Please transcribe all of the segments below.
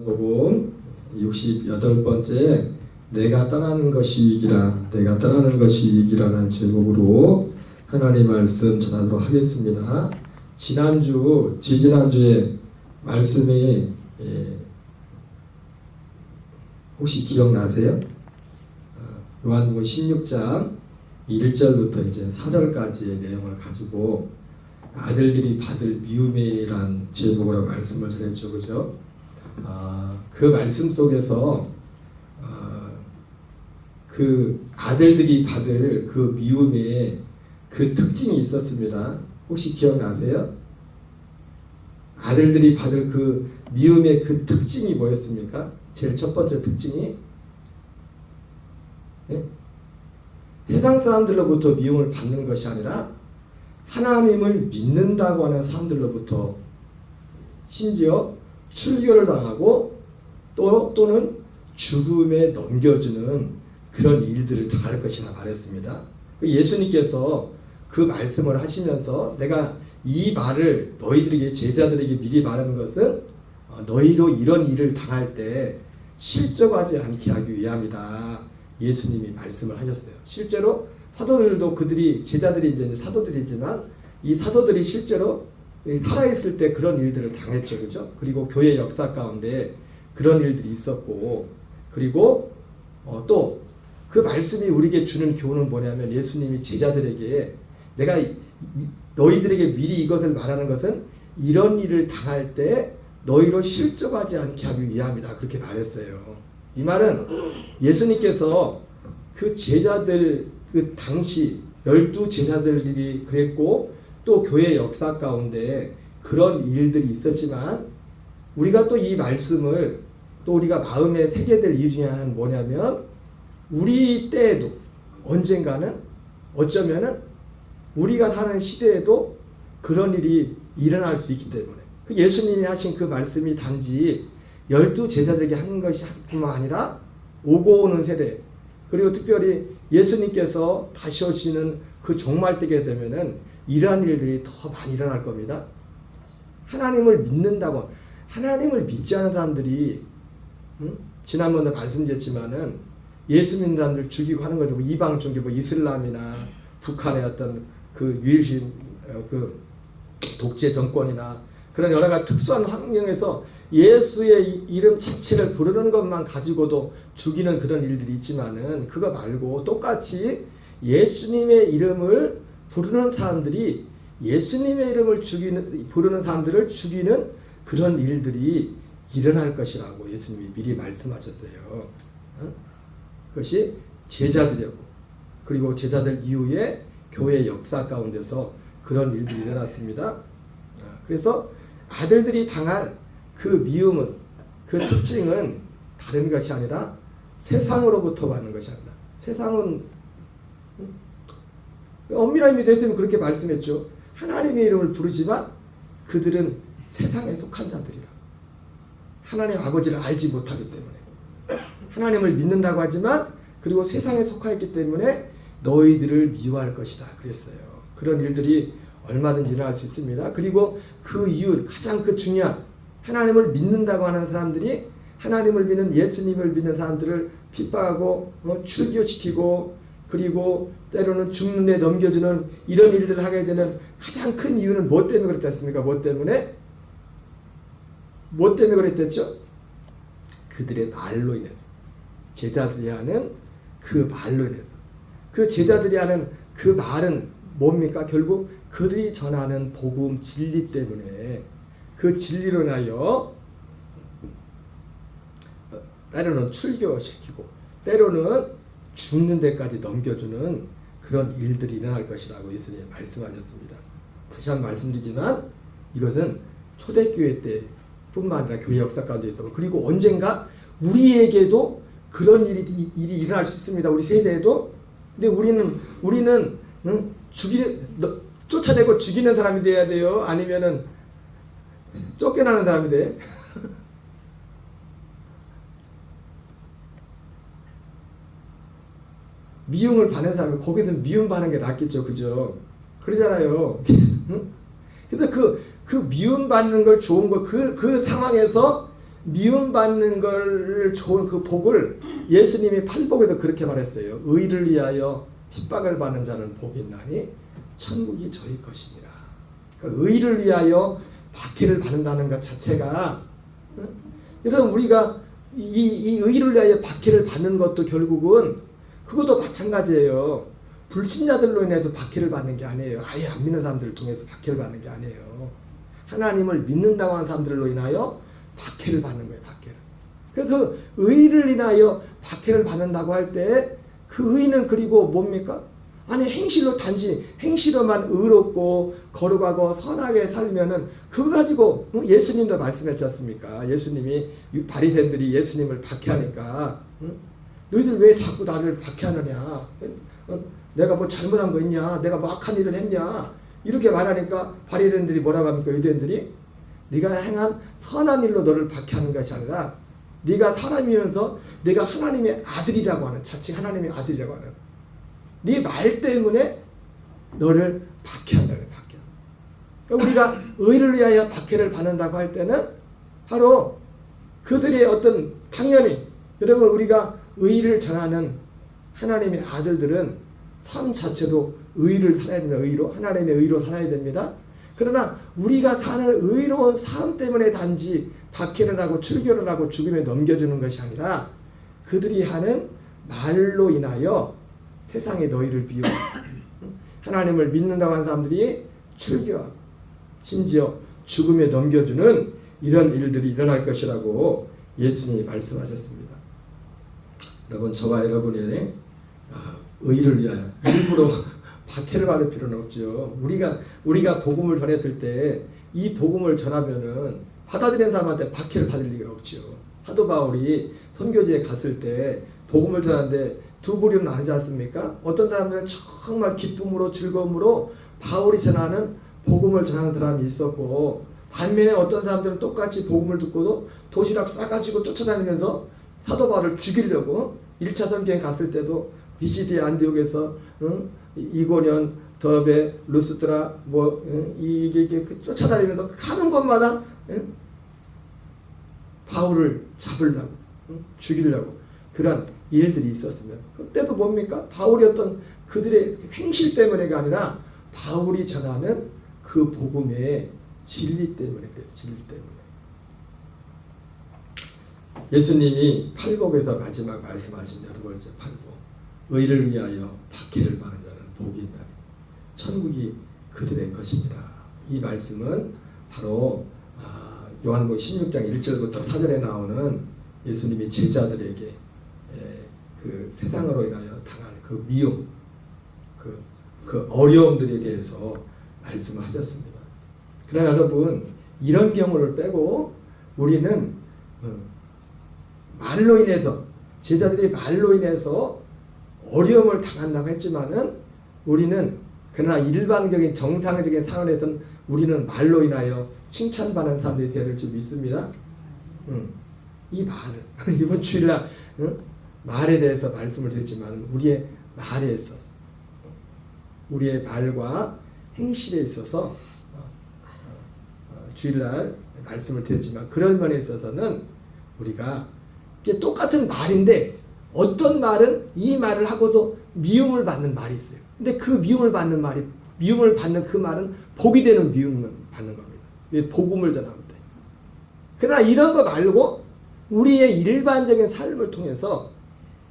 복음 68번째 내가 떠나는 것이 이익이라 내가 떠나는 것이 이익이라는 제목으로 하나님 말씀 전하도록 하겠습니다. 지지난주에 말씀이 혹시 기억나세요? 요한복음 16장 1절부터 이제 4절까지의 내용을 가지고 아들들이 받을 미움이란 제목으로 말씀을 전했죠, 그죠? 그 말씀 속에서 그 아들들이 받을 그 미움의 그 특징이 있었습니다. 혹시 기억나세요? 아들들이 받을 그 미움의 그 특징이 뭐였습니까? 제일 첫 번째 특징이 세상 사람들로부터 미움을 받는 것이 아니라 하나님을 믿는다고 하는 사람들로부터 심지어 출교를 당하고 또는 죽음에 넘겨주는 그런 일들을 당할 것이라 말했습니다. 예수님께서 그 말씀을 하시면서 내가 이 말을 너희들에게 제자들에게 미리 말하는 것은 너희도 이런 일을 당할 때 실족하지 않게 하기 위함이다. 예수님이 말씀을 하셨어요. 실제로 사도들도 그들이 제자들이 이제 사도들이지만 이 사도들이 실제로 살아있을 때 그런 일들을 당했죠, 그죠? 그리고 교회 역사 가운데 그런 일들이 있었고, 그리고 또 그 말씀이 우리에게 주는 교훈은 뭐냐면 예수님이 제자들에게 내가 너희들에게 미리 이것을 말하는 것은 이런 일을 당할 때 너희로 실족하지 않게 하기 위함이다. 그렇게 말했어요. 이 말은 예수님께서 그 제자들 그 당시 12 제자들이 그랬고 또 교회 역사 가운데 그런 일들이 있었지만 우리가 또 이 말씀을 또 우리가 마음에 새게 될 이유 중에 하나는 뭐냐면 우리 때에도 언젠가는 어쩌면은 우리가 사는 시대에도 그런 일이 일어날 수 있기 때문에 그 예수님이 하신 그 말씀이 단지 12 제자들에게 한 것이 뿐만 아니라 오고 오는 세대 그리고 특별히 예수님께서 다시 오시는 그 종말 때게 되면은 이러한 일들이 더 많이 일어날 겁니다. 하나님을 믿는다고 하나님을 믿지 않은 사람들이 지난번에 말씀드렸지만은 예수 믿는 사람들 죽이고 하는 거죠. 이방 종교 뭐 이슬람이나 북한의 어떤 그 유일신 그 독재 정권이나 그런 여러 가지 특수한 환경에서 예수의 이름 자체를 부르는 것만 가지고도 죽이는 그런 일들이 있지만은 그거 말고 똑같이 예수님의 이름을 부르는 사람들이 예수님의 이름을 부르는 사람들을 죽이는 그런 일들이 일어날 것이라고 예수님이 미리 말씀하셨어요. 그것이 제자들이었고 그리고 제자들 이후에 교회 역사 가운데서 그런 일들이 일어났습니다. 그래서 아들들이 당할 그 미움은 그 특징은 다른 것이 아니라 세상으로부터 받는 것이 아니라 세상은 엄밀한 의미 대해서는 그렇게 말씀했죠. 하나님의 이름을 부르지만 그들은 세상에 속한 자들이라. 하나님 아버지를 알지 못하기 때문에 하나님을 믿는다고 하지만 그리고 세상에 속하였기 때문에 너희들을 미워할 것이다 그랬어요. 그런 일들이 얼마든지 일어날 수 있습니다. 그리고 그 이유 가장 그 중요한 하나님을 믿는다고 하는 사람들이 하나님을 믿는 예수님을 믿는 사람들을 핍박하고 출교시키고 그리고 때로는 죽는 데 넘겨주는 이런 일들을 하게 되는 가장 큰 이유는 뭐 때문에 그랬겠습니까? 뭐 때문에 그랬댔죠? 그들의 말로 인해서 제자들이 하는 그 말로 인해서 그 제자들이 하는 그 말은 뭡니까? 결국 그들이 전하는 복음 진리 때문에 그 진리로 인하여 때로는 출교시키고 때로는 죽는 데까지 넘겨주는 그런 일들이 일어날 것이라고 예수님이 말씀하셨습니다. 다시 한번 말씀드리지만 이것은 초대교회 때 뿐만 아니라 교회 역사 가운데 있었고 그리고 언젠가 우리에게도 그런 일이 일어날 수 있습니다. 우리 세대에도. 근데 우리는 쫓아내고 죽이는 사람이 돼야 돼요? 아니면은 쫓겨나는 사람이 돼? 미움을 받는 사람이 거기서 미움 받는 게 낫겠죠, 그죠? 그러잖아요. 그래서 그 미움 받는 걸 좋은 거 그 상황에서 미움받는 걸 좋은 그 복을 예수님이 팔복에도 그렇게 말했어요. 의를 위하여 핍박을 받는 자는 복이 있나니 천국이 저희 것이니라. 그러니까 의를 위하여 박해를 받는다는 것 자체가, 여러분 우리가 이 의를 위하여 박해를 받는 것도 결국은 그것도 마찬가지예요. 불신자들로 인해서 박해를 받는 게 아니에요. 아예 안 믿는 사람들을 통해서 박해를 받는 게 아니에요. 하나님을 믿는다고 하는 사람들로 인하여 박해를 받는 거예요. 박해를. 그래서 그 의를 인하여 박해를 받는다고 할 때 그 의는 그리고 뭡니까? 아니 행실로 단지 행실로만 의롭고 거룩하고 선하게 살면은 그거 가지고 예수님도 말씀했지 않습니까? 예수님이 바리새인들이 예수님을 박해하니까 너희들 왜 자꾸 나를 박해하느냐? 내가 뭐 잘못한 거 있냐? 내가 뭐 악한 일을 했냐? 이렇게 말하니까 바리새인들이 뭐라고 합니까? 유대인들이 네가 행한 선한 일로 너를 박해하는 것이 아니라 네가 사람이면서 네가 하나님의 아들이라고 하는, 자칭 하나님의 아들이라고 하는 네 말 때문에 너를 박해한다. 박해. 그러니까 우리가 의를 위하여 박해를 받는다고 할 때는 바로 그들의 어떤, 당연히 여러분 우리가 의를 전하는 하나님의 아들들은 삶 자체도 의를 살아야 됩니다. 의로, 하나님의 의로 살아야 됩니다. 그러나 우리가 사는 의로운 삶 때문에 단지 박해를 하고 출교를 하고 죽음에 넘겨주는 것이 아니라 그들이 하는 말로 인하여 세상에 너희를 비우고 하나님을 믿는다고 하는 사람들이 출교하고 심지어 죽음에 넘겨주는 이런 일들이 일어날 것이라고 예수님이 말씀하셨습니다. 여러분, 저와 여러분의 의를 위하여 일부러 박해를 받을 필요는 없죠. 우리가 복음을 전했을 때 이 복음을 전하면은 받아들이는 사람한테 박해를 받을 리가 없죠. 사도 바울이 선교지에 갔을 때 복음을 전하는데 두 부류는 아니지 않습니까? 어떤 사람들은 정말 기쁨으로 즐거움으로 바울이 전하는 복음을 전하는 사람이 있었고, 반면에 어떤 사람들은 똑같이 복음을 듣고도 도시락 싸가지고 쫓아다니면서 사도 바울을 죽이려고 1차 선교에 갔을 때도 비시디 안디옥에서 이고년, 더베, 루스드라 이게 쫓아다니면서 가는 곳마다 바울을 잡으려고 죽이려고 그런 일들이 있었으면, 그때도 뭡니까? 바울이 어떤 그들의 행실 때문에가 아니라 바울이 전하는 그 복음의 진리 때문에 그래서 진리 때문에. 예수님이 팔복에서 마지막 말씀하신 8번째 팔복, 의를 위하여 박해를 받는 자는 복이 있나니 천국이 그들의 것입니다. 이 말씀은 바로 요한복음 16장 1절부터 4절에 나오는 예수님이 제자들에게 그 세상으로 인하여 당할 그 미움, 그 어려움들에 대해서 말씀을 하셨습니다. 그러나 여러분, 이런 경우를 빼고 우리는 말로 인해서, 제자들이 말로 인해서 어려움을 당한다고 했지만은 우리는 그러나 일방적인 정상적인 상황에서는 우리는 말로 인하여 칭찬받는 사람들이 되어야 될 줄 믿습니다. 이 말을 이번 주일날 말에 대해서 말씀을 드렸지만 우리의 말에 있어서, 우리의 말과 행실에 있어서 주일날 말씀을 드렸지만 그런 면에 있어서는 우리가 이게 똑같은 말인데 어떤 말은 이 말을 하고서 미움을 받는 말이 있어요. 근데 그 미움을 받는 그 말은 복이 되는 미움을 받는 겁니다. 왜? 복음을 전하는 때. 그러나 이런 거 말고 우리의 일반적인 삶을 통해서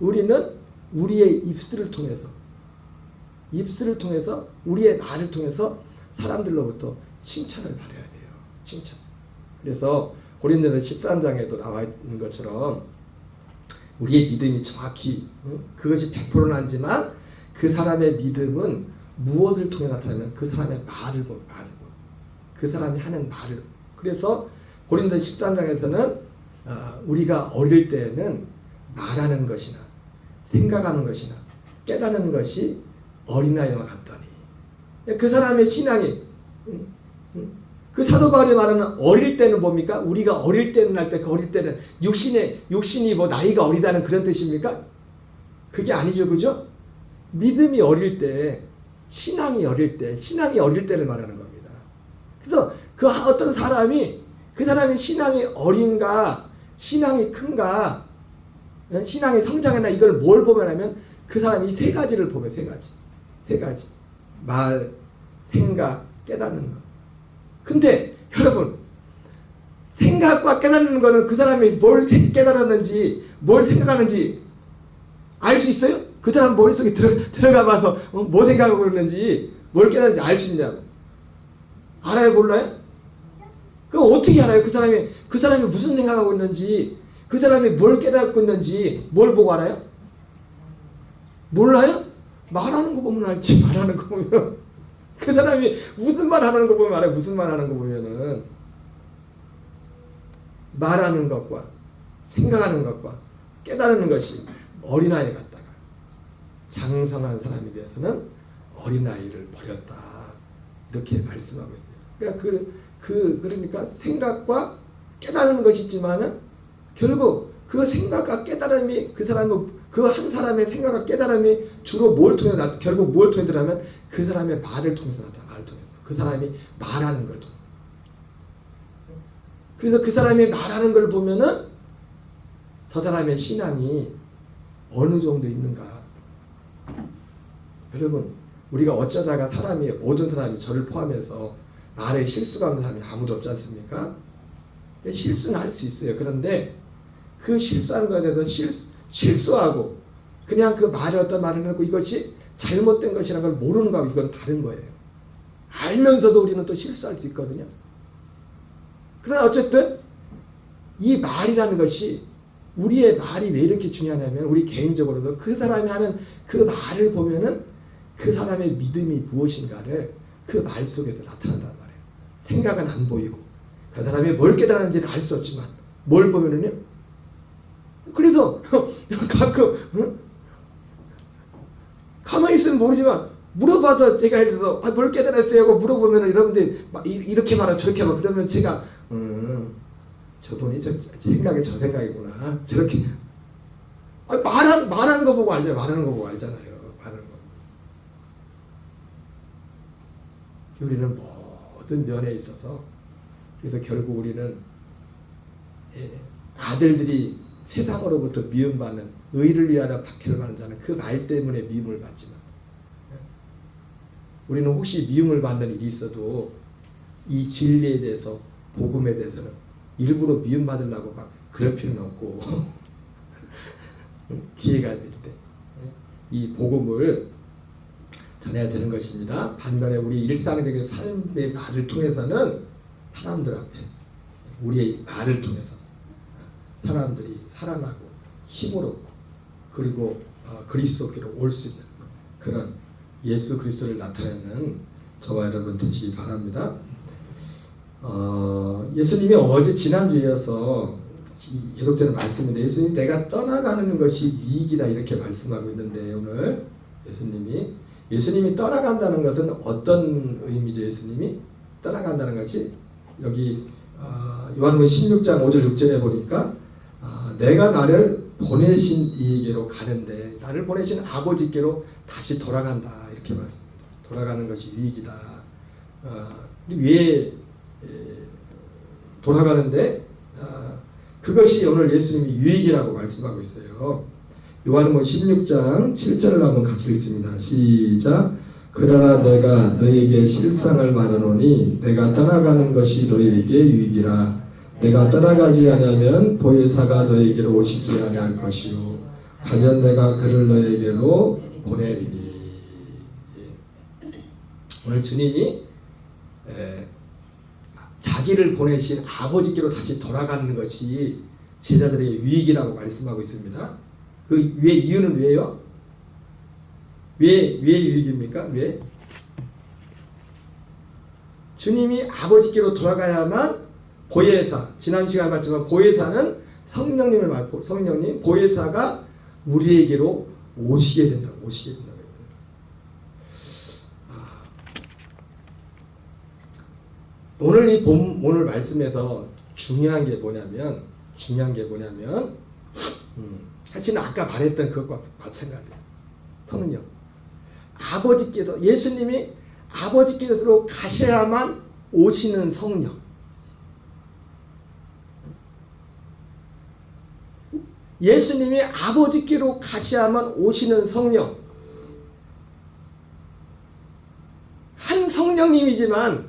우리는 우리의 입술을 통해서 우리의 말을 통해서 사람들로부터 칭찬을 받아야 돼요. 칭찬. 그래서 고린도서 13장에도 나와 있는 것처럼 우리의 믿음이 정확히 그것이 100%는 아니지만 그 사람의 믿음은 무엇을 통해 나타나면 그 사람의 말을 보고 그 사람이 하는 말을. 그래서 고린도서 13장에서는 우리가 어릴 때는 말하는 것이나 생각하는 것이나 깨닫는 것이 어린아이와 같더니, 그 사람의 신앙이 그 사도 바울이 말하는 어릴 때는 뭡니까? 우리가 어릴 때는 할 때 그 어릴 때는 육신이 뭐 나이가 어리다는 그런 뜻입니까? 그게 아니죠, 그죠? 믿음이 어릴 때, 신앙이 어릴 때를 말하는 겁니다. 그래서 그 어떤 사람이 그 사람의 신앙이 어린가, 신앙이 큰가, 신앙이 성장했나, 이걸 뭘 보면 하면 그 사람이 세 가지를 보면 세 가지. 말, 생각, 깨닫는 거. 근데 여러분, 생각과 깨닫는 거는 그 사람이 뭘 깨달았는지, 뭘 생각하는지 알 수 있어요? 그 사람 머릿속에 들어가 봐서 뭐 생각하고 있는지, 뭘 깨닫는지 알 수 있냐고. 알아요, 몰라요? 그럼 어떻게 알아요? 그 사람이 무슨 생각하고 있는지, 그 사람이 뭘 깨닫고 있는지, 뭘 보고 알아요? 몰라요? 말하는 거 보면 알지. 말하는 거 보면 그 사람이 무슨 말 하는 거 보면 알아요. 무슨 말 하는 거 보면은 말하는 것과 생각하는 것과 깨달는 것이 어린아이 같다가 장성한 사람이 되어서는 어린아이를 버렸다, 이렇게 말씀하고 있어요. 그러니까 생각과 깨달는 것이 있지만은 결국 그 생각과 깨달음이 그 한 사람의 생각과 깨달음이 주로 뭘 통해 결국 뭘 통해 들어가면 그 사람의 말을 통해서 나타나. 말을 통해서 그 사람이 말하는 걸 통해. 그래서 그 사람이 말하는 걸 보면은 저 사람의 신앙이 어느 정도 있는가. 여러분, 우리가 어쩌다가 모든 사람이 저를 포함해서 말에 실수가 없는 사람이 아무도 없지 않습니까? 실수는 할 수 있어요. 그런데 그 실수하는 것에 대해서 실수하고 그냥 그 말을 어떤 말을 하고 이것이 잘못된 것이라는 걸 모르는 거하고 이건 다른 거예요. 알면서도 우리는 또 실수할 수 있거든요. 그러나 어쨌든 이 말이라는 것이, 우리의 말이 왜 이렇게 중요하냐면 우리 개인적으로도 그 사람이 하는 그 말을 보면은 그 사람의 믿음이 무엇인가를 그 말 속에서 나타난단 말이에요. 생각은 안 보이고 그 사람이 뭘 깨달았는지는 알 수 없지만 뭘 보면은요. 그래서 가끔 가만히 있으면 모르지만 물어봐서 제가 예를 들어서 뭘 깨달았어요 하고 물어보면 여러분들이 이렇게 말하고 저렇게 말하고 그러면 제가 저분이 저 생각이구나 저렇게 말하는 거 보고 알죠. 말하는 거 보고 알잖아요. 말하는 거. 우리는 모든 면에 있어서 그래서 결국 우리는 아들들이 세상으로부터 미움받는, 의를 위하여 박해를 받는 자는 그 말 때문에 미움을 받지만, 우리는 혹시 미움을 받는 일이 있어도 이 진리에 대해서, 복음에 대해서는 일부러 미움받으려고 막 그럴 필요는 없고 기회가 될 때 이 복음을 전해야 되는 것입니다. 반면에 우리 일상적인 삶의 말을 통해서는 사람들 앞에 우리의 말을 통해서 사람들이 살아나고 힘을 얻고 그리고 그리스도께로 올 수 있는 그런 예수 그리스도를 나타내는 저와 여러분 되시기 바랍니다. 예수님이 어제 지난주에서 계속되는 말씀인데, 예수님 내가 떠나가는 것이 이익이다 이렇게 말씀하고 있는데, 오늘 예수님이 떠나간다는 것은 어떤 의미죠? 예수님이 떠나간다는 것이 여기 요한복음 16장 5절 6절에 보니까 내가 나를 보내신 이에게로 가는데, 나를 보내신 아버지께로 다시 돌아간다 이렇게 말씀합니다. 돌아가는 것이 유익이다. 왜 돌아가는데 그것이 오늘 예수님이 유익이라고 말씀하고 있어요. 요한복음 16장 7절을 한번 같이 읽습니다. 시작. 그러나 내가 너에게 실상을 말하노니 내가 떠나가는 것이 너에게 유익이라. 내가 떠나가지 않으면 보혜사가 너에게로 오시지 아니할 것이요 가면 내가 그를 너에게로 보내리니. 오늘 주님이 자기를 보내신 아버지께로 다시 돌아가는 것이 제자들의 유익이라고 말씀하고 있습니다. 그 이유는 왜요? 왜 유익입니까? 왜? 주님이 아버지께로 돌아가야만 보혜사, 지난 시간에 봤지만 보혜사는 성령님, 보혜사가 우리에게로 오시게 된다고 했어요. 오늘 말씀에서 중요한 게 뭐냐면 사실은 아까 말했던 그것과 마찬가지예요. 성령. 예수님이 아버지께로 가셔야만 오시는 성령. 예수님이 아버지께로 가셔야만 오시는 성령, 한 성령님이지만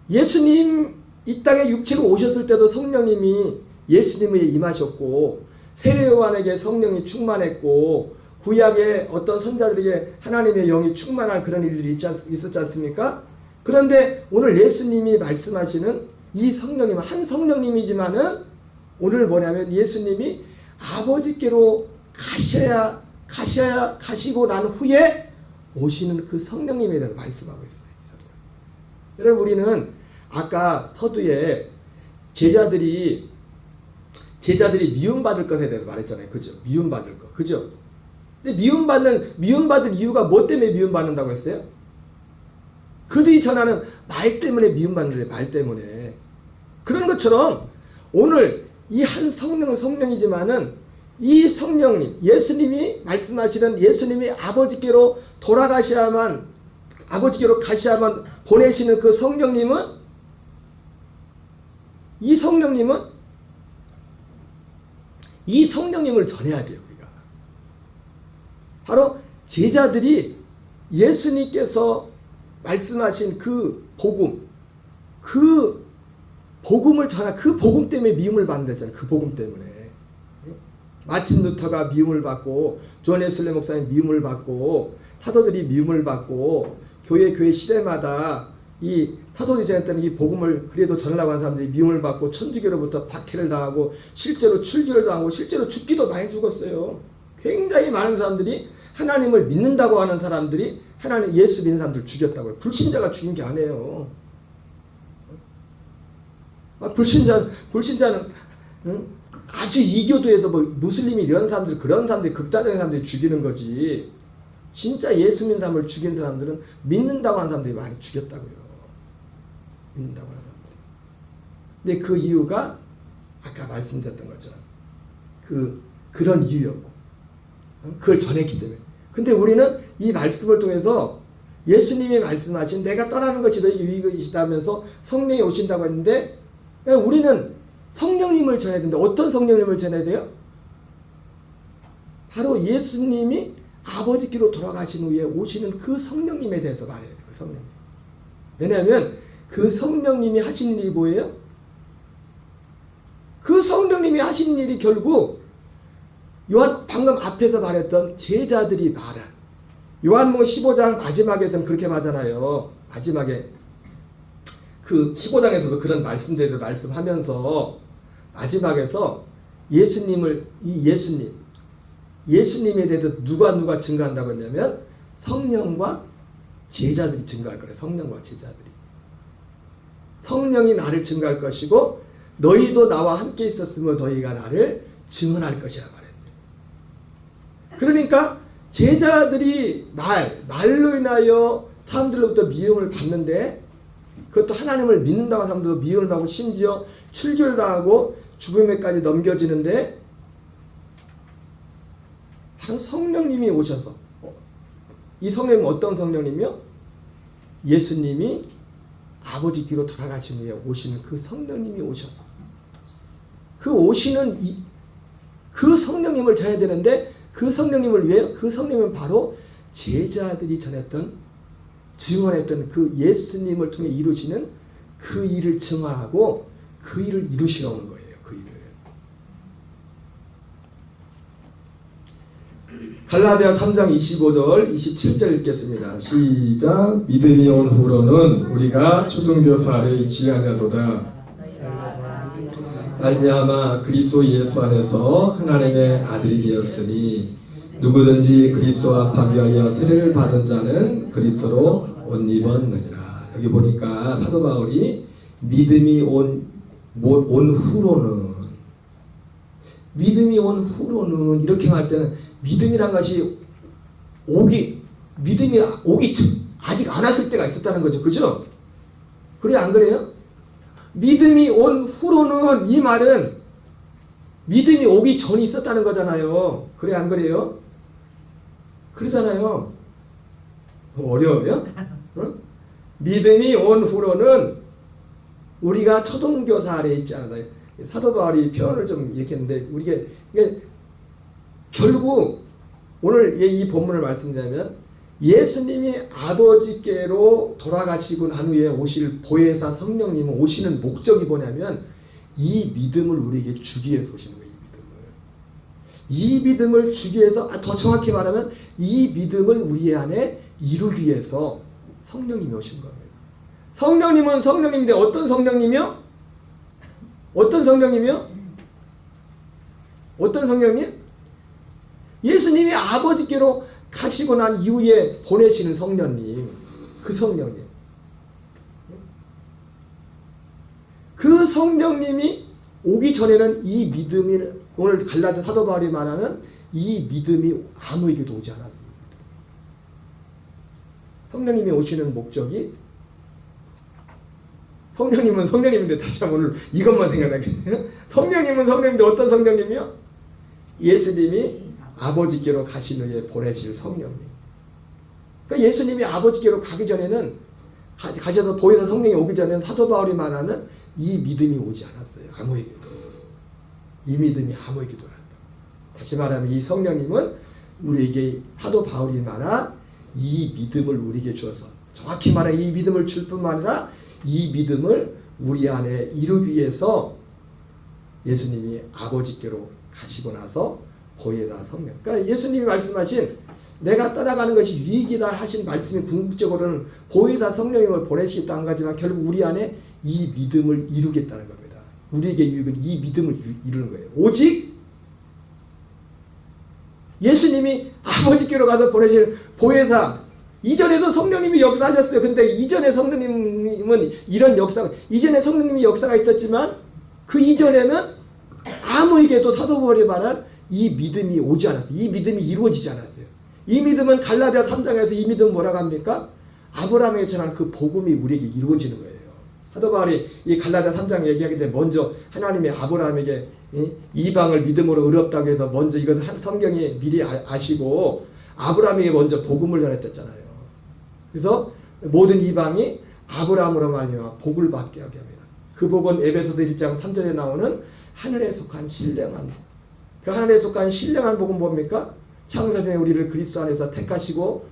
예수님 이 땅에 육체로 오셨을 때도 성령님이 예수님에 임하셨고 세례 요한에게 성령이 충만했고 구약의 어떤 선자들에게 하나님의 영이 충만한 그런 일들이 있었지 않습니까? 그런데 오늘 예수님이 말씀하시는 이 성령님은 한 성령님이지만은 오늘 뭐냐면 예수님이 아버지께로 가시고 난 후에 오시는 그 성령님에 대해서 말씀하고 있어요. 여러분, 우리는 아까 서두에 제자들이 미움받을 것에 대해서 말했잖아요. 그죠? 미움받을 것. 그죠? 근데 미움받을 이유가 뭐 때문에 미움받는다고 했어요? 그들이 전하는 말 때문에 미움받는 거예요. 말 때문에. 그런 것처럼 오늘 이 한 성령이지만은 이 성령님, 예수님이 말씀하시는 예수님이 아버지께로 가셔야만 보내시는 그 성령님은, 이 성령님을 전해야 돼요, 우리가. 바로 제자들이 예수님께서 말씀하신 그 복음을 전하, 그 복음 때문에 미움을 받는다잖아요. 그 복음 때문에. 마틴 루터가 미움을 받고, 존 웨슬리 목사님 미움을 받고, 사도들이 미움을 받고, 교회 시대마다 이 사도들이 전했던 이 복음을 그래도 전하려고 하는 사람들이 미움을 받고, 천주교로부터 박해를 당하고, 실제로 출교를 당하고, 실제로 죽기도 많이 죽었어요. 굉장히 많은 사람들이 하나님을 믿는다고 하는 사람들이 하나님 예수 믿는 사람들 죽였다고요. 불신자가 죽인 게 아니에요. 불신자는 아주 이교도에서 뭐 무슬림이 이런 사람들, 그런 사람들이 극단적인 사람들이 죽이는 거지. 진짜 예수 믿는 사람을 죽인 사람들은 믿는다고 하는 사람들이 많이 죽였다고요. 믿는다고 하는 사람들. 근데 그 이유가 아까 말씀드렸던 것처럼 그런 이유였고, 그걸 전했기 때문에. 근데 우리는 이 말씀을 통해서 예수님이 말씀하신 내가 떠나는 것이 너희 유익이시다 하면서 성령이 오신다고 했는데, 우리는 성령님을 전해야 되는데 어떤 성령님을 전해야 돼요? 바로 예수님이 아버지께로 돌아가신 후에 오시는 그 성령님에 대해서 말해야 돼요. 그 성령님. 왜냐하면 그 성령님이 하시는 일이 뭐예요? 그 성령님이 하시는 일이 결국 방금 앞에서 말했던 제자들이 말한 요한복음 15장 마지막에서는 그렇게 말하잖아요. 마지막에 그 15장에서도 그런 말씀들을 말씀하면서 마지막에서 예수님에 대해서 누가 증거한다고 했냐면 성령과 제자들이 증거할 거래요. 성령과 제자들이. 성령이 나를 증거할 것이고 너희도 나와 함께 있었으면 너희가 나를 증언할 것이라 말했어요. 그러니까 제자들이 말로 인하여 사람들로부터 미움을 받는데, 그것도 하나님을 믿는다고 하는 사람들도 미움을 받고 심지어 출교를 당하고 죽음에까지 넘겨지는데, 바로 성령님이 오셔서, 이 성령님은 어떤 성령님이요? 예수님이 아버지께로 돌아가신 후에 오시는 그 성령님이 오셔서 그 성령님을 전해야 되는데, 그 성령님을 왜? 그 성령님은 바로 제자들이 증언했던 그 예수님을 통해 이루시는 그 일을 증언하고 그 일을 이루시러 오는 거예요. 그 일을. 갈라디아 3장 25절 27절 읽겠습니다. 시작. 믿음이 온 후로는 우리가 초등교사 아래 있지 아니하도다. 말미암아 그리스도 예수 안에서 하나님의 아들이 되었으니 누구든지 그리스도와 합하여 세례를 받은 자는 그리스도로 옷 입었느니라. 여기 보니까 사도 바울이 믿음이 온 후로는 이렇게 말 때는 믿음이란 것이 믿음이 오기 아직 안 왔을 때가 있었다는 거죠. 그죠? 그래요? 안 그래요? 믿음이 온 후로는, 이 말은 믿음이 오기 전이 있었다는 거잖아요. 그래 안 그래요? 그러잖아요. 어려워요? 어? 믿음이 온 후로는 우리가 초등교사 아래 있지 않아요. 사도 바울이 표현을 좀 이렇게 했는데 이게 결국 오늘 이 본문을 말씀드리면 예수님이 아버지께로 돌아가시고 난 후에 오실 보혜사 성령님은 오시는 목적이 뭐냐면 이 믿음을 우리에게 주기 위해서 오시는 거예요. 이 믿음을 주기 위해서, 더 정확히 말하면 이 믿음을 우리 안에 이루기 위해서 성령님이 오신 겁니다. 성령님은 성령님인데 어떤 성령님이요? 어떤 성령님이요? 어떤 성령님? 예수님이 아버지께로 가시고 난 이후에 보내시는 성령님, 그 성령님. 그 성령님이 오기 전에는 이 믿음이, 오늘 갈라디아 사도 바울이 말하는 이 믿음이 아무에게도 오지 않았습니다. 성령님이 오시는 목적이, 성령님은 성령님인데 다시 한번 오늘 이것만 생각하겠네요. 성령님은 성령인데 어떤 성령님이요? 예수님이 아버지께로 가신 후에 보내실 성령님. 그러니까 예수님이 아버지께로 가기 전에는, 가셔서 보혜사 성령이 오기 전에는 사도 바울이 말하는 이 믿음이 오지 않았어요. 아무에게도. 이 믿음이 아무에게도 안 한다. 다시 말하면 이 성령님은 우리에게 사도 바울이 말한 이 믿음을 우리에게 주어서, 정확히 말하면 이 믿음을 줄 뿐만 아니라 이 믿음을 우리 안에 이루기 위해서 예수님이 아버지께로 가시고 나서 보혜사 성령. 그러니까 예수님이 말씀하신 내가 떠나가는 것이 유익이다 하신 말씀이 궁극적으로는 보혜사 성령님을 보내시겠다 한 가지만 결국 우리 안에 이 믿음을 이루겠다는 겁니다. 우리에게 유익은 이 믿음을 이루는 거예요. 오직 예수님이 아버지께로 가서 보내실 보혜사, 이전에도 성령님이 역사하셨어요. 근데 이전에 성령님은 이런 역사가, 이전에 성령님이 역사가 있었지만 그 이전에는 아무에게도 사도 바울이 말한 이 믿음이 오지 않았어요. 이 믿음이 이루어지지 않았어요. 이 믿음은 갈라디아 3장에서 이 믿음은 뭐라고 합니까? 아브라함에게 전한 그 복음이 우리에게 이루어지는 거예요. 사도 바울이 이 갈라디아 3장 얘기하기 전에 먼저 하나님이 아브라함에게 이방을 믿음으로 의롭다고 해서 먼저 이것을 성경이 미리 아시고 아브라함에게 먼저 복음을 전했댔잖아요. 그래서 모든 이방이 아브라함으로 말미암아 복을 받게 하게 합니다. 그 복은 에베소서 1장 3절에 나오는 하늘에 속한 신령한 복. 그 하늘에 속한 신령한 복은 뭡니까? 창세전에 우리를 그리스도 안에서 택하시고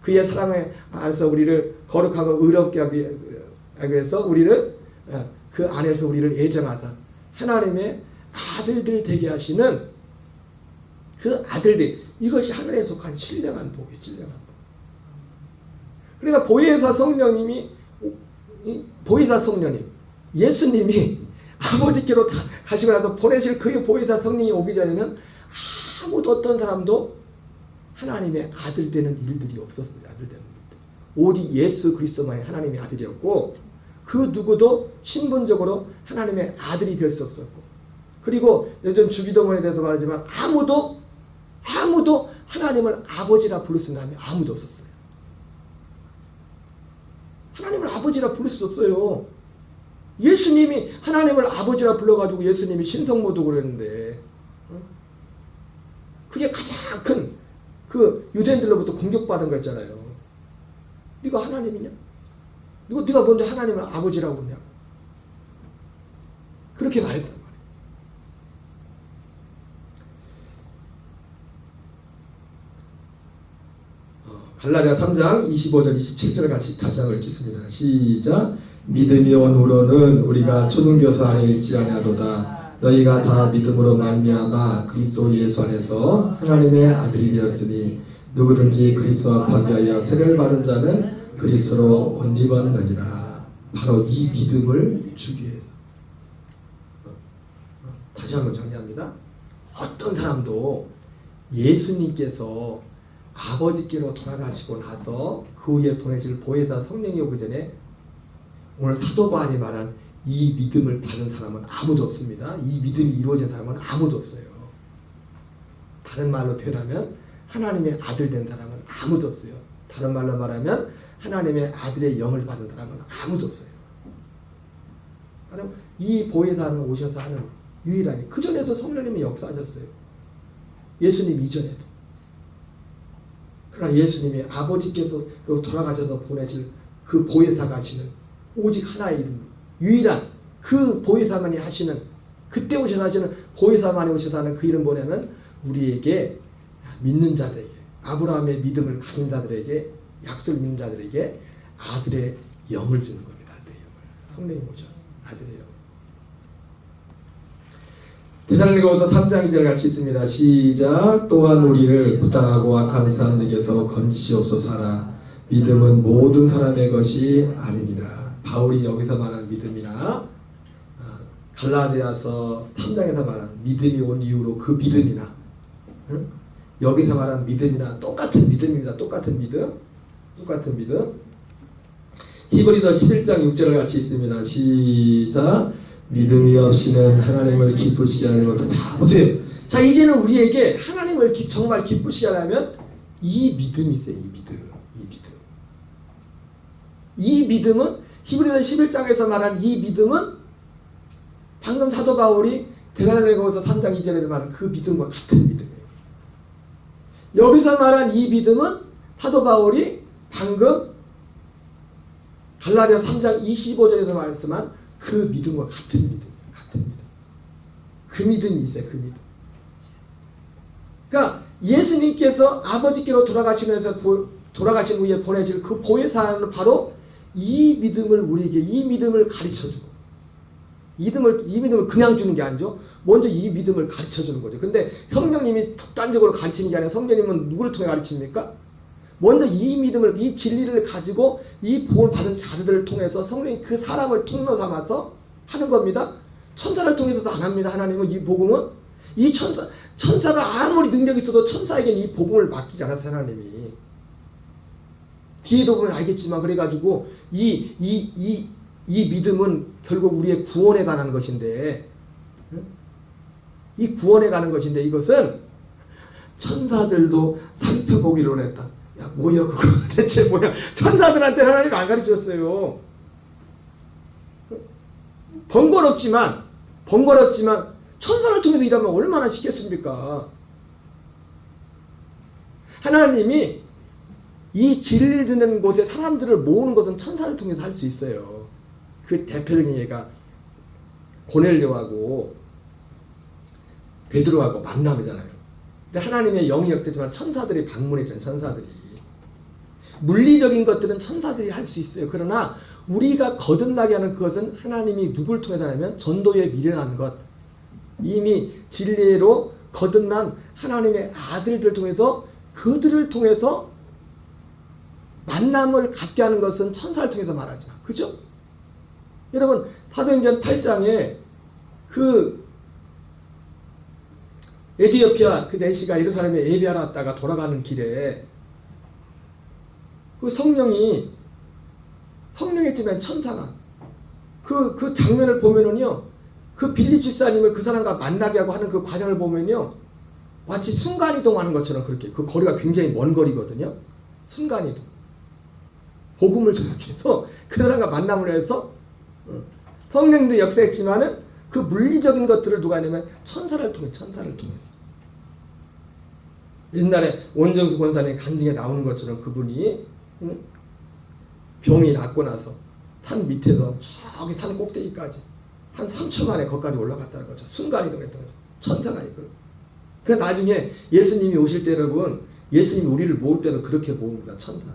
그의 사랑에 안에서 우리를 거룩하고 의롭게 하기 위해서 우리를 그 안에서 우리를 예정하사 하나님의 아들들 되게 하시는 그 아들들, 이것이 하늘에 속한 신령한 복이에요. 신령한 복. 그러니까 보혜사 성령님이, 보혜사 성령님, 예수님이 아버지께로 가시고 나서 보내실 그 보혜사 성령이 오기 전에는 아무도 어떤 사람도 하나님의 아들 되는 일들이 없었어요. 아들 되는 일들. 오직 예수 그리스도만이 하나님의 아들이었고 그 누구도 신분적으로 하나님의 아들이 될 수 없었고, 그리고 요즘 주기도문에 대해서 말하지만 아무도 하나님을 아버지라 부를 수 있는 사람이 아무도 없었어요. 하나님을 아버지라 부를 수 없어요. 예수님이 하나님을 아버지라 불러가지고 예수님이 신성모독을 그랬는데, 그게 가장 큰 그 유대인들로부터 공격받은 거였잖아요. 네가 하나님이냐? 네가 뭔데 하나님을 아버지라고 그러냐? 그렇게 말했단 말이에요. 갈라디아 3장 25절 27절 같이 다시 한번 읽겠습니다. 시작. 믿음이 온 후로는 우리가 초등교수 안에 있지 아니하도다. 너희가 다 믿음으로 말미암아 그리스도 예수 안에서 하나님의 아들이 되었으니 누구든지 그리스도와 합하여 세례를 받은 자는 그리스도로 옷 입었느니라. 바로 이 믿음을 주기 위해서. 다시 한번 정리합니다. 어떤 사람도 예수님께서 아버지께로 돌아가시고 나서 그 후에 보내실 보혜사 성령이 오기 전에 오늘 사도 바울이 말한 이 믿음을 받은 사람은 아무도 없습니다. 이 믿음이 이루어진 사람은 아무도 없어요. 다른 말로 표현하면 하나님의 아들 된 사람은 아무도 없어요. 다른 말로 말하면 하나님의 아들의 영을 받은 사람은 아무도 없어요. 이 보혜사는 오셔서 하는 유일하게, 그전에도 성령님이 역사하셨어요. 예수님 이전에도. 그러나 예수님이 아버지께서 돌아가셔서 보내실 그 보혜사가 하시는 오직 하나의 이름, 유일한 그 보혜사만이 하시는 그때 오셔서 보혜사만이 오셔서 하는 그 일은 뭐냐면 우리에게 믿는 자들에게, 아브라함의 믿음을 가진 자들에게, 약속을 믿는 자들에게 아들의 영을 주는 겁니다. 아들의 영을. 성령이 오셔서 아들의 영. 데살로니가후서 3장 2절 같이 있습니다. 시작. 또한 우리를 부당하고 악한 사람들에게서 건지시옵소서 하라. 믿음은 모든 사람의 것이 아니니라. 바울이 여기서 말하는 믿음이나 갈라디아서 3장에서 말하는 믿음이 온 이후로 그 믿음이나 여기서 말하는 믿음이나 똑같은 믿음입니다. 똑같은 믿음. 히브리서 11장 6절을 같이 있습니다. 시작. 믿음이 없이는 하나님을 기쁘시게 하는 것도. 자, 보세요. 자, 이제는 우리에게 하나님을 정말 기쁘시게 하려면 이 믿음이 있어요. 이 믿음은 히브리서 11장에서 말한 이 믿음은 방금 사도 바울이 데살로니가후서 3장 2절에서 말한 그 믿음과 같은 믿음이에요. 여기서 말한 이 믿음은 사도 바울이 방금 갈라디아 3장 25절에서 말씀한 그 믿음과 같은 믿음. 그 믿음이 있어요. 그 믿음. 그러니까 예수님께서 아버지께로 돌아가신 후에 보내실 그 보혜사는 바로 이 믿음을 우리에게, 이 믿음을 가르쳐주고, 이 믿음을 그냥 주는 게 아니죠. 먼저 이 믿음을 가르쳐주는 거죠. 근데 성령님이 독단적으로 가르치는 게 아니라 성령님은 누구를 통해 가르칩니까? 먼저 이 믿음을, 이 진리를 가지고 이 복을 받은 자들을 통해서 성령이 그 사람을 통로 삼아서 하는 겁니다. 천사를 통해서도 안 합니다. 하나님은 이 복음은 이 천사가 아무리 능력이 있어도 천사에게는 이 복음을 맡기지 않았어요. 하나님이. 뒤에도 보면 알겠지만 그래가지고 이 믿음은 결국 우리의 구원에 관한 것인데, 이 구원에 관한 것인데 이것은 천사들도 살펴보기로 했다. 야, 뭐야 그거 대체 뭐야? 천사들한테 하나님 안 가르쳤어요. 번거롭지만 천사를 통해서 일하면 얼마나 쉽겠습니까? 하나님이 이 진리를 듣는 곳에 사람들을 모으는 것은 천사를 통해서 할 수 있어요. 그 대표적인 예가 고넬료하고 베드로하고 만남이잖아요. 근데 하나님의 영이 역대지만 천사들이 방문했잖아요. 천사들이. 물리적인 것들은 천사들이 할 수 있어요. 그러나 우리가 거듭나게 하는 그것은 하나님이 누굴 통해서 하냐면 전도에 미련한 것, 이미 진리로 거듭난 하나님의 아들들 통해서, 그들을 통해서 만남을 갖게 하는 것은 천사를 통해서 말하지 마. 그죠? 여러분, 사도행전 8장에 그 에티오피아 그 내시가 예루살렘에 예배하러 왔다가 돌아가는 길에 그 성령이 집안 천사가 그 장면을 보면은요, 그 빌립 집사님을 그 사람과 만나게 하고 하는 그 과정을 보면요, 마치 순간이동하는 것처럼 그렇게, 그 거리가 굉장히 먼 거리거든요. 순간이동. 복음을 전하면서 그 사람과 만남을 해서 성령도 역사했지만은 그 물리적인 것들을 누가 하냐면 천사를 통해서. 옛날에 원정수 권사님 간증에 나오는 것처럼 그분이 병이 낫고 나서 산 밑에서 저기 산 꼭대기까지 한 3초 만에 거기까지 올라갔다는 거죠. 순간이동했다는 거죠. 천사가 이끌고. 그 나중에 예수님이 오실 때 여러분, 예수님이 우리를 모을 때도 그렇게 모읍니다. 천사.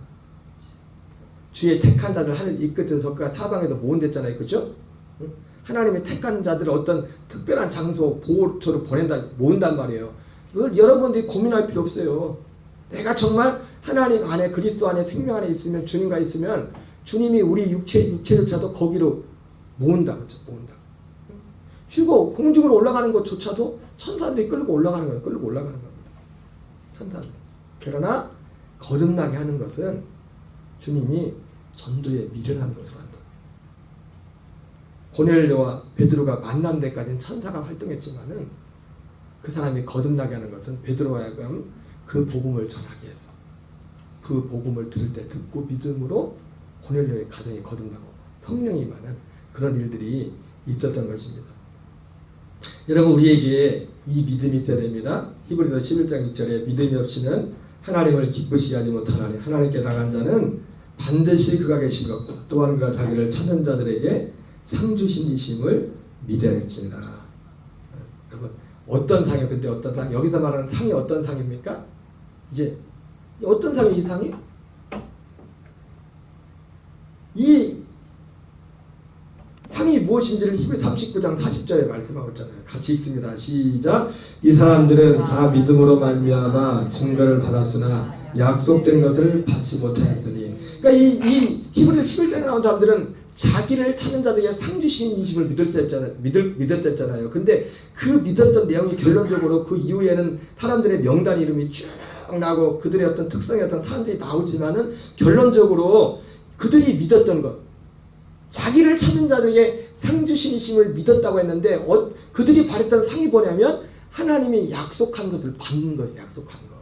주의 택한 자들 하늘 이 끝에서 저까지 사방에도 모은댔잖아요. 그죠? 하나님의 택한 자들을 어떤 특별한 장소, 보호처로 모은단 말이에요. 이걸 여러분들이 고민할 필요 없어요. 내가 정말 하나님 안에, 그리스도 안에, 생명 안에 있으면, 주님과 있으면 주님이 우리 육체조차도 거기로 모은다. 그렇죠? 모은다. 휴고 공중으로 올라가는 것조차도 천사들이 끌고 올라가는 겁니다. 천사들. 그러나 거듭나게 하는 것은 주님이 전도에 미련한 것으로 한다. 고넬료와 베드로가 만난 데까지는 천사가 활동했지만은 그 사람이 거듭나게 하는 것은 베드로와 하여금 그 복음을 전하게 해서 그 복음을 들을 때 듣고 믿음으로 고넬료의 가정이 거듭나고 성령이 임하는 그런 일들이 있었던 것입니다. 여러분, 우리에게 이 믿음이 있어야 됩니다. 히브리서 11장 6절에 믿음이 없이는 하나님을 기쁘시게 하지 못하나니 하나님께 나간 자는 반드시 그가 계신 것과 또한 그가 자기를 찾는 자들에게 상 주신 이심을 믿어야겠지니라. 여러분 어떤 상이요? 근데 어떤 상? 여기서 말하는 상이 어떤 상입니까? 이제 어떤 상이 이 상이? 이 상이 무엇인지를 히브리 39장 40절에 말씀하고 있잖아요. 같이 읽습니다. 시작. 이 사람들은 다 믿음으로 말미암아 증거를 받았으나 약속된 것을 받지 못하였으니. 그러니까 이 히브리 11장에 나온 사람들은 자기를 찾는 자들에게 상 주신 이심을 믿었잖아요. 근데 그 믿었던 내용이 결론적으로 그 이후에는 사람들의 명단 이름이 쭉 나고 그들의 어떤 특성의 어떤 사람들이 나오지만은 결론적으로 그들이 믿었던 것, 자기를 찾는 자들에게 상 주신 이심을 믿었다고 했는데 그들이 바랬던 상이 뭐냐면 하나님이 약속한 것을 받는 것이에요. 약속한 것.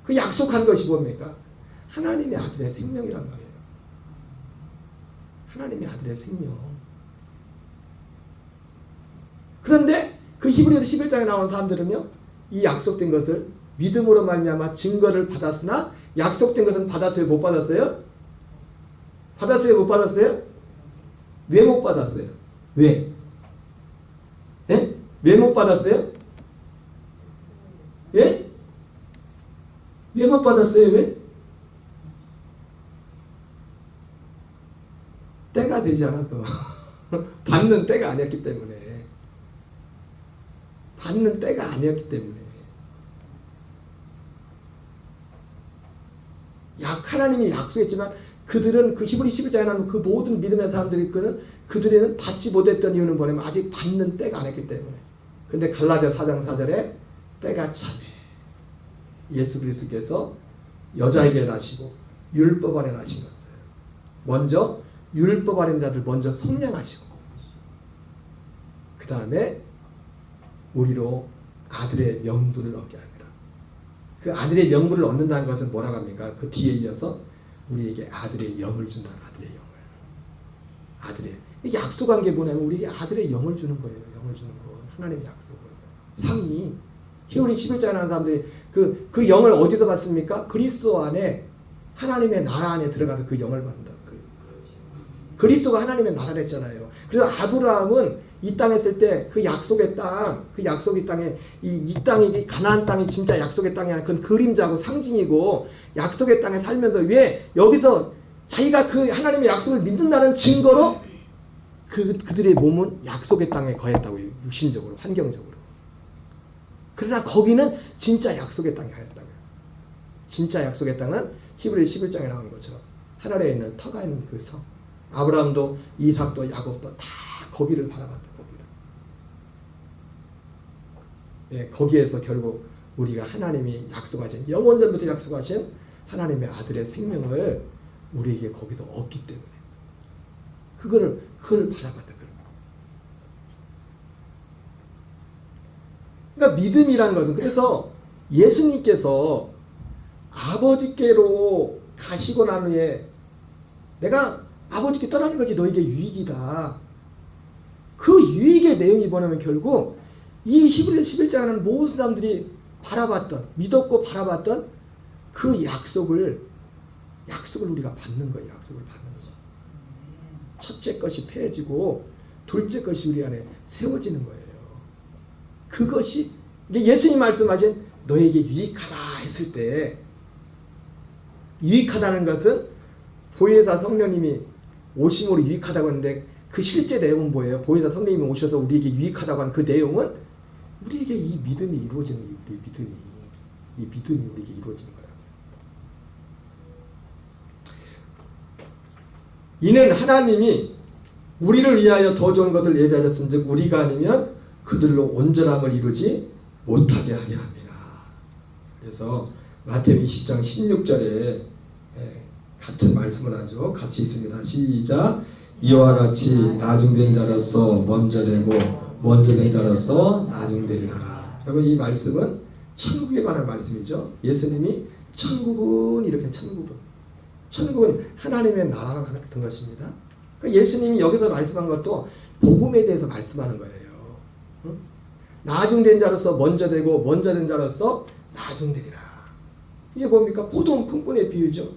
그 약속한 것이 뭡니까? 하나님의 아들의 생명이란 말이에요. 하나님의 아들의 생명. 그런데 그 히브리서 11장에 나온 사람들은요, 이 약속된 것을 믿음으로 말미암아 증거를 받았으나 약속된 것은 받았어요? 못 받았어요? 받았어요? 못 받았어요? 왜 못 받았어요? 왜? 예? 왜 못 받았어요? 예? 왜 못 받았어요? 왜? 때가 되지 않아서 받는 때가 아니었기 때문에. 받는 때가 아니었기 때문에. 하나님이 약속했지만 그들은 그 히브리 11장에 나오는 그 모든 믿음의 사람들이 그들에는 받지 못했던 이유는 뭐냐면 아직 받는 때가 아니었기 때문에. 근데 갈라디아 4장 4절에 때가 차네. 예수 그리스도께서 여자에게 나시고 율법 아래 나신 것을 먼저 율법 아래 자들 먼저 성량하시고 그 다음에 우리로 아들의 명분을 얻게 합니다. 그 아들의 명분을 얻는다는 것은 뭐라고 합니까? 그 뒤에 이어서 우리에게 아들의 영을 준다는 아들의 영을. 아들의. 이게 약속한 게 뭐냐면 우리에게 아들의 영을 주는 거예요. 영을 주는 거. 하나님의 약속을. 상이. 히브리 11장에 나온 사람들이 그 영을 어디서 받습니까? 그리스도 안에 하나님의 나라 안에 들어가서 그 영을 받는다. 그리스도가 하나님의 나라를 했잖아요. 그래서 아브라함은 이 땅에 있을 때 그 약속의 땅, 그 약속의 땅에 이 땅이 가나안 땅이 진짜 약속의 땅이 아니라 그건 그림자고 상징이고 약속의 땅에 살면서 왜 여기서 자기가 그 하나님의 약속을 믿는다는 증거로 그들의 몸은 약속의 땅에 거했다고 육신적으로 환경적으로. 그러나 거기는 진짜 약속의 땅에 거했다고요. 진짜 약속의 땅은 히브리 11장에 나오는 것처럼 하늘에 있는 터가 있는 그 성. 아브라함도 이삭도 야곱도 다 거기를 바라봤다. 거기를. 예, 거기에서 결국 우리가 하나님이 약속하신 영원전부터 약속하신 하나님의 아들의 생명을 우리에게 거기서 얻기 때문에 그걸 바라봤다. 그러니까 믿음이라는 것은 그래서 예수님께서 아버지께로 가시고 난 후에 내가 아버지께 떠나는 것이 너에게 유익이다. 그 유익의 내용이 뭐냐면 결국 이 히브리서 11장에는 모든 사람들이 바라봤던 믿었고 바라봤던 그 약속을 우리가 받는 거예요. 약속을 받는 거예요. 첫째 것이 폐해지고 둘째 것이 우리 안에 세워지는 거예요. 그것이 예수님 말씀하신 너에게 유익하다 했을 때 유익하다는 것은 보혜사 성령님이 오심으로 유익하다고 하는데 그 실제 내용은 뭐예요? 보혜사 성령님이 오셔서 우리에게 유익하다고 한 그 내용은 우리에게 이 믿음이 이루어지는 거예요. 이 믿음이 우리에게 이루어지는 거예요. 이는 하나님이 우리를 위하여 더 좋은 것을 예비하셨은즉 우리가 아니면 그들로 온전함을 이루지 못하게 하려 합니다. 그래서 마태복음 20장 16절에 같은 말씀을 하죠. 같이 있습니다. 시작. 이와 같이 나중된 자로서 먼저 되고 먼저 된 자로서 나중되리라. 여러분 이 말씀은 천국에 관한 말씀이죠. 예수님이 천국은 이렇게 천국은 하나님의 나라와 같은 것입니다. 그러니까 예수님이 여기서 말씀한 것도 복음에 대해서 말씀하는 거예요. 응? 나중된 자로서 먼저 되고 먼저 된 자로서 나중되리라. 이게 뭡니까? 고동 품꾼의 비유죠.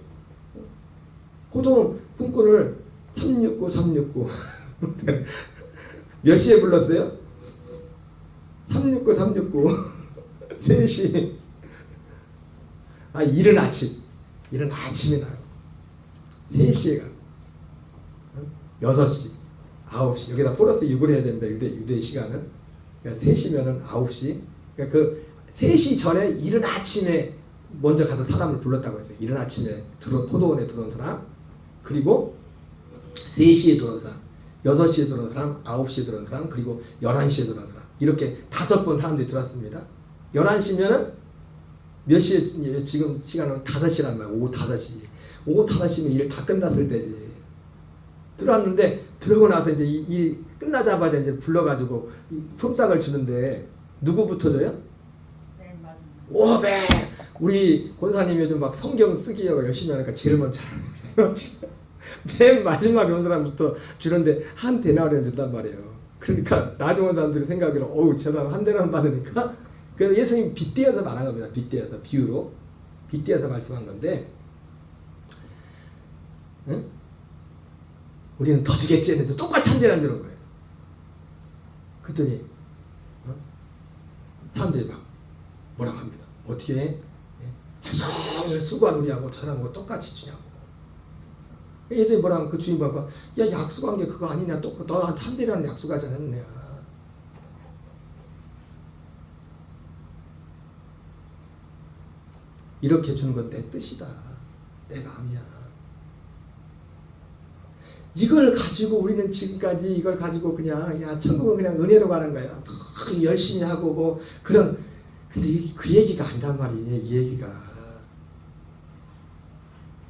고동 품꾼을 369 몇 시에 불렀어요? 369 3시. 이른 아침에 나요. 3시에 가요. 6시, 9시. 여기다 플러스 6을 해야 된다. 유대 시간은. 그러니까 3시면은 9시. 그러니까 그 3시 전에 이른 아침에 먼저 가서 사람을 불렀다고 했어요. 이른 아침에 포도원에 들어온 사람, 그리고 3시에 들어온 사람, 6시에 들어온 사람, 9시에 들어온 사람, 그리고 11시에 들어온 사람. 이렇게 5번 사람들이 들어왔습니다. 11시면은 몇 시에, 지금 시간은 5시란 말이야. 오후 5시. 오후 5시면 일 다 끝났을 때지. 들어왔는데, 들어오고 나서 이제 일 끝나자마자 이제 불러가지고 품삯을 주는데, 누구부터 줘요? 네, 맞아요. 500! 우리 권사님이 요즘 막 성경 쓰기가 열심히 하니까 제일 먼저 하는 맨 마지막에 온 사람부터 주는데 한 데나리온 준단 말이에요. 그러니까 나중에 온 사람들이 생각으로 어우 저 사람 한 데나리온 받으니까, 그래서 예수님 빗대어서 말한 겁니다. 빗대어서, 비유로 빗대어서 말씀한 건데, 응? 우리는 더 주겠지 했는데 똑같이 한 데나리온 주는 거예요. 그랬더니 사람들이 막 뭐라고 합니다. 어떻게 해? 하루 수고한 우리하고 저랑하고 똑같이 주냐고. 예수님 뭐라고, 그 주인 봐봐. 야, 약속한 게 그거 아니냐. 또 너한테 한 대라는 약속하지 않았냐. 이렇게 주는 건 내 뜻이다. 내 마음이야. 이걸 가지고 우리는 지금까지 이걸 가지고 그냥 야 천국은 그냥 은혜로 가는 거야. 더 열심히 하고 뭐 그런. 근데 그 얘기가 아니란 말이에요. 이 얘기가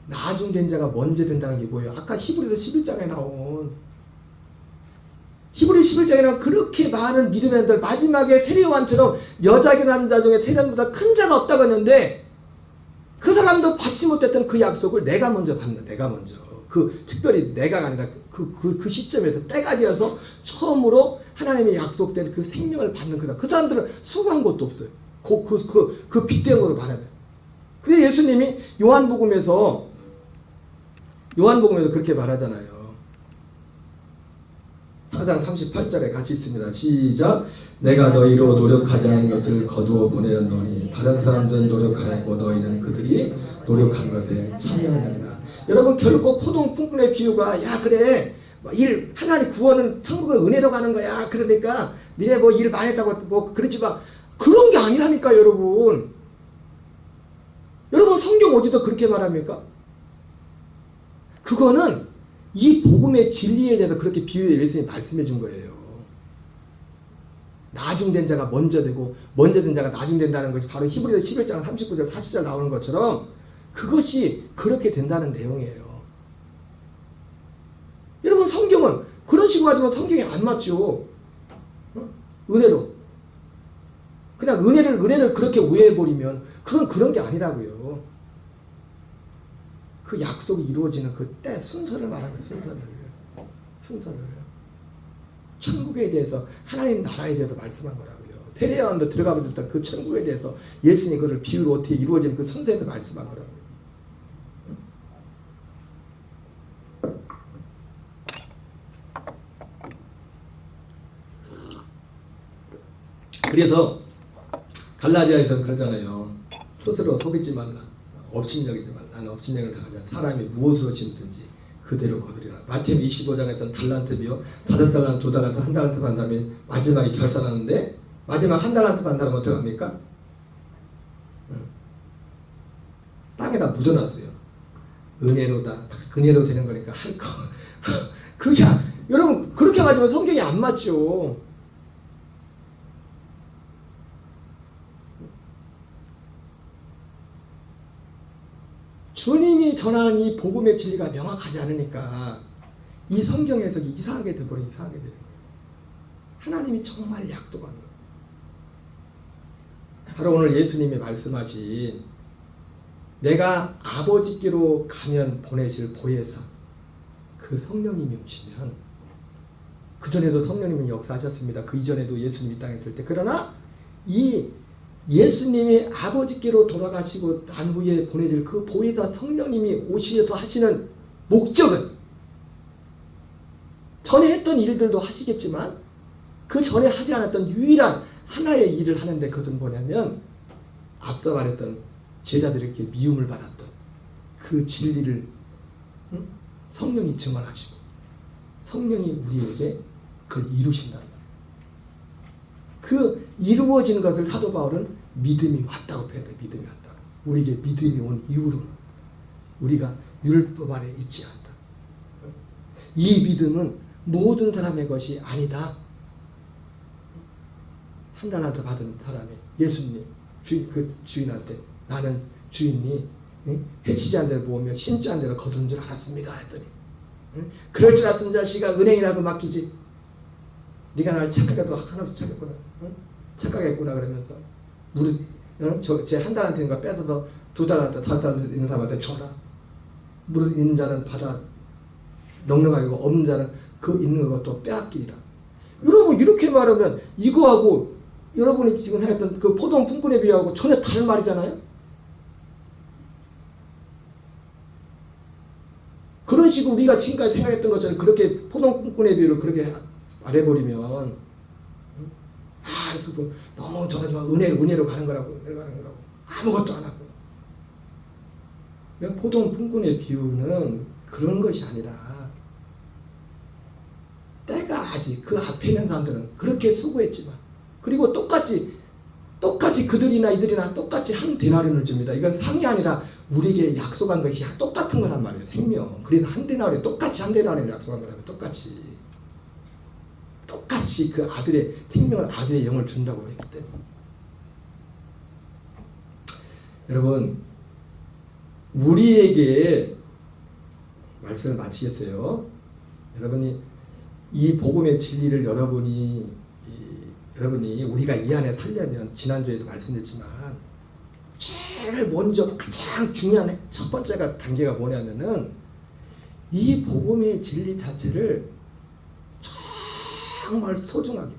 나중된 자가 먼저 된다는 게 뭐예요? 아까 히브리서 11장에 나온, 히브리 11장에 나온 그렇게 많은 믿음의 자들, 마지막에 세례요한처럼 여자 결혼한 자 중에 세례보다 큰 자가 없다고 했는데, 그 사람도 받지 못했던 그 약속을 내가 먼저 받는다. 내가 먼저. 그 특별히 내가 아니라 그 시점에서 때가 되어서 처음으로 하나님의 약속된 그 생명을 받는 거다. 그 사람들은 수고한 것도 없어요. 그 빗대은 거로 말하면. 그래서 예수님이 요한복음에서 그렇게 말하잖아요. 4장 38절에 같이 있습니다. 시작. 내가 너희로 노력하지 않은 것을 거두어 보내었노니 다른 사람들은 노력하였고 너희는 그들이 노력한 것에 참여하느니라. 여러분, 결코 포동풍분의 비유가 야 그래 일 하나님 구원은 천국의 은혜로 가는 거야. 그러니까 니네 뭐 일 많이 했다고 뭐 그렇지 마. 그런 게 아니라니까 여러분. 여러분 성경 어디서 그렇게 말합니까? 그거는 이 복음의 진리에 대해서 그렇게 비유해 예수님이 말씀해 준 거예요. 나중된 자가 먼저 되고 먼저 된 자가 나중된다는 것이 바로 히브리서 11장 39절 40절 나오는 것처럼 그것이 그렇게 된다는 내용이에요. 여러분 성경은 그런 식으로 하지만 성경이 안 맞죠. 은혜로 그냥 은혜를 그렇게 오해해버리면 그건 그런 게 아니라고요. 그 약속이 이루어지는 그 때 순서를 말하는 거예요. 순서를 천국에 대해서 하나님 나라에 대해서 말씀한 거라고요. 세례요한도 들어가면 그 천국에 대해서 예수님이 그걸 비유로 어떻게 이루어지는 그 순서에 대해서 말씀한 거라고요. 그래서 갈라디아에서 그러잖아요. 스스로 속이지 말라. 업신여기지 말라. 나는 업신여기를 당하지 않아. 사람이 무엇으로 심든지 그대로 거두리라. 마태복음 25장에서는 달란트비요. 5달란트, 2달란트, 1달란트 받은 사람이 마지막에 결산하는데 마지막 1달란트 받은 사람은 어떻게 합니까? 땅에다 묻어놨어요. 은혜로다. 은혜로 되는 거니까 할 거. 그게 여러분 그렇게 가지고 성경이 안 맞죠. 주님이 전하는 이 복음의 진리가 명확하지 않으니까 이 성경 해석이 이상하게 되버린 이상하게 되는 거예요. 하나님이 정말 약속한 거예요. 바로 오늘 예수님이 말씀하신 내가 아버지께로 가면 보내실 보혜사 그 성령님이 오시면, 그전에도 성령님이 역사하셨습니다. 그 이전에도 예수님이 땅에 있을 때. 그러나 이 예수님이 아버지께로 돌아가시고 난 후에 보내줄 그 보혜사 성령님이 오셔서 하시는 목적은 전에 했던 일들도 하시겠지만 그 전에 하지 않았던 유일한 하나의 일을 하는데 그것은 뭐냐면 앞서 말했던 제자들에게 미움을 받았던 그 진리를 성령이 증언하시고 성령이 우리에게 그걸 이루신다는 거예요. 그 이루어지는 것을 사도 바울은 믿음이 왔다고 표현해요. 믿음이 왔다고. 우리에게 믿음이 온 이후로는 우리가 율법 아래 있지 않다. 이 믿음은 모든 사람의 것이 아니다. 한달란트 받은 사람이 예수님 그 주인한테 나는 주인이 해치지 않은 데를 보며 심지 않은 데를 거둔 줄 알았습니다 했더니 그럴 줄 알았으면 자식아 은행이라도 맡기지. 네가 나를 착각해도 하나도 착각했구나. 착각했구나 그러면서 무릇 제 한 달한테 있는 거 뺏어서 2달한테 5달한테 있는 사람한테 줘라. 무릇 있는 자는 받아 넉넉하게 없는 자는 그 있는 것도 빼앗기리라. 여러분 이렇게 말하면 이거하고 여러분이 지금 했던 그 포도원 품꾼에 비하고 전혀 다른 말이잖아요. 그런 식으로 우리가 지금까지 생각했던 것처럼 그렇게 포도원 품꾼에 비유를 그렇게 말해버리면 그거 너무 저거 은혜로 가는 거라고 아무것도 안 하고. 포도원 품꾼의 비유는 그런 것이 아니라 때가 아직 그 앞에 있는 사람들은 그렇게 수고했지만 그리고 똑같이 그들이나 이들이나 똑같이 한 데나리온을 줍니다. 이건 상이 아니라 우리에게 약속한 것이 똑같은 거란 말이에요. 생명. 그래서 한 데나리온 똑같이 한 데나리온을 약속한 거라면 똑같이 그 아들의 생명을 아들의 영을 준다고 했기 때문에 여러분 우리에게 말씀을 마치겠어요. 여러분이 이 복음의 진리를 여러분이 우리가 이 안에 살려면 지난주에도 말씀드렸지만 제일 먼저 가장 중요한 첫 번째가 단계가 뭐냐면은 이 복음의 진리 자체를 정말 소중하게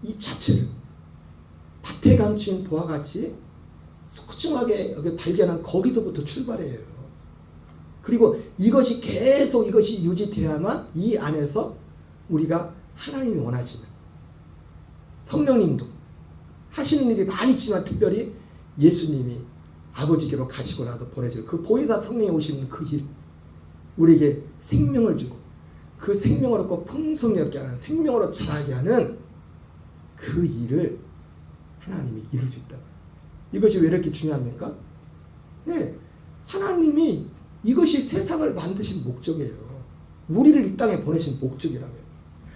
이 자체를 밭에 감춘 보와 같이 소중하게 발견한 거기서부터 출발해요. 그리고 이것이 계속 이것이 유지돼야만 이 안에서 우리가 하나님이 원하시는 성령님도 하시는 일이 많이 있지만 특별히 예수님이 아버지께로 가시고 나서 보내실 그 보혜사 성령이 오시는 그 일 우리에게 생명을 주고 그 생명을 얻고 풍성히 얻게 하는 생명으로 자라게 하는 그 일을 하나님이 이룰 수 있다. 이것이 왜 이렇게 중요합니까? 네, 하나님이 이것이 세상을 만드신 목적이에요. 우리를 이 땅에 보내신 목적이라고요.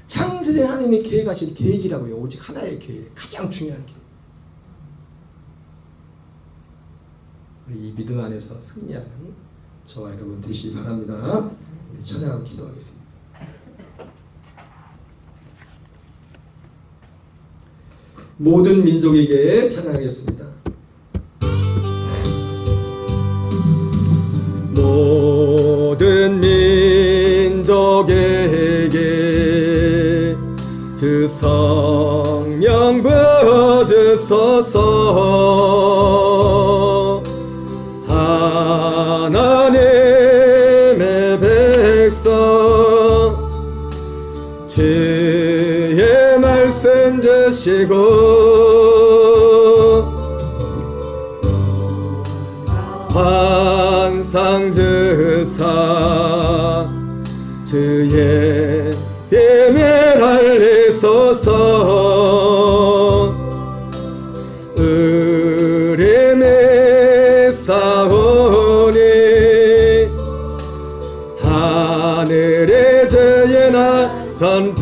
창세전 하나님이 계획하신 계획이라고요. 오직 하나의 계획, 가장 중요한 계획. 우리 이 믿음 안에서 승리하는 저와 여러분 되시기 바랍니다. 우리 찬양하고 기도하겠습니다. 모든 민족에게 찬양하겠습니다. 모든 민족에게 그 성령 부어주소서. 하나님의 백성 주의 말씀 주시고 환상 주사 주의 예면 알리소서. 의림이 싸우니 하늘의 죄나 선포